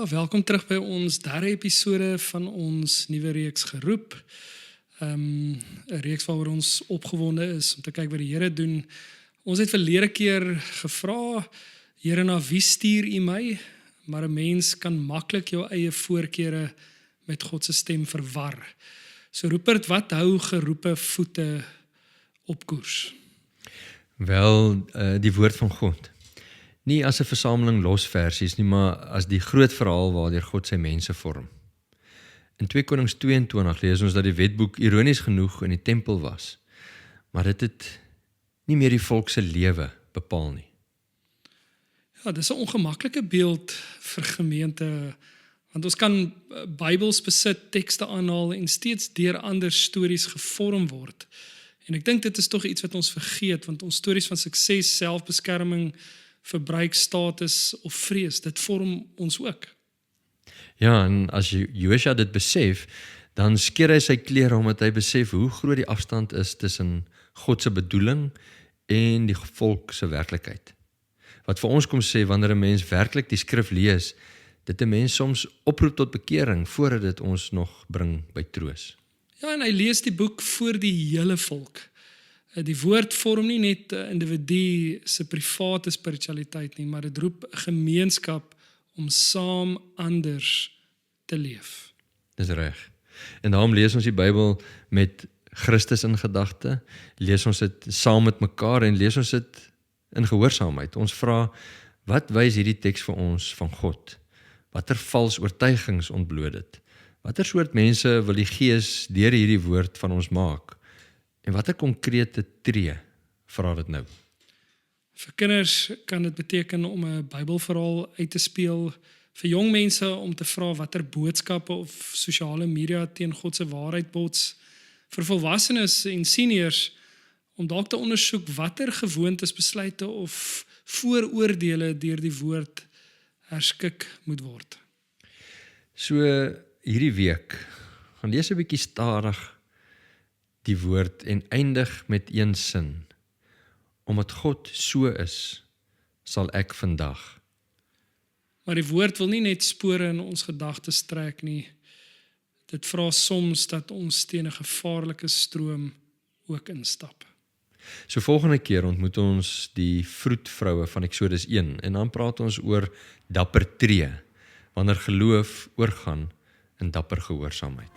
Welkom terug by ons derde episode van ons nuwe reeks Geroep. 'n reeks waaroor ons opgewonde is om te kyk wat die Here doen. Ons het verlede keer gevra, Here, na wie stuur U my? Maar 'n mens kan maklik jou eie voorkeure met God se stem verwar. So Rupert, wat hou geroepe voete op koers? Wel, die woord van God. Nie as 'n versameling losversies nie, maar as die groot verhaal waardeur God sy mense vorm. In 2 Konings 22 lees ons dat die wetboek ironies genoeg in die tempel was, maar dit het nie meer die volk se lewe bepaal nie. Ja, dis 'n ongemaklike beeld vir gemeente, want ons kan Bybels besit, tekste aanhaal en steeds deur ander stories gevorm word. En ek dink dit is tog iets wat ons vergeet, want ons stories van sukses, selfbeskerming, verbruikstatus of vrees, dit vorm ons ook. Ja, en as Josua dit besef, dan skeer hy sy klere omdat hy besef hoe groot die afstand is tussen God se bedoeling en die volk se werklikheid. Wat vir ons kom sê, wanneer 'n mens werklik die skrif lees, dit 'n mens soms oproep tot bekering voordat dit ons nog bring by troos. Ja, en hy lees die boek voor die hele volk. Die woord vorm nie net 'n individu se private spiritualiteit nie, maar dit roep 'n gemeenskap om saam anders te leef. Dis reg. En daarom lees ons die Bybel met Christus in gedagte, lees ons dit saam met mekaar en lees ons dit in gehoorsaamheid. Ons vra, wat wys hierdie teks vir ons van God? Watter vals oortuigings ontbloot dit? Watter soort mense wil die Gees deur hierdie woord van ons maak? En watter konkrete tree vra dit nou? Vir kinders kan dit beteken om 'n Bybelverhaal uit te speel, vir jong mense om te vra watter boodskappe of sosiale media teen God se waarheid bots, vir volwassenes en seniors om dalk te ondersoek watter gewoontes, besluite of vooroordele deur die woord herskik moet word. So hierdie week, gaan lees 'n bietjie stadig die woord en eindig met een sin. Omdat God so is, sal ek vandag. Maar die woord wil nie net spore in ons gedagtes trek nie. Dit vra soms dat ons teen 'n gevaarlike stroom ook instap. So volgende keer ontmoet ons die vroedvroue van Eksodus 1 en dan praat ons oor dapper tree, wanneer geloof oorgaan in dapper gehoorsaamheid.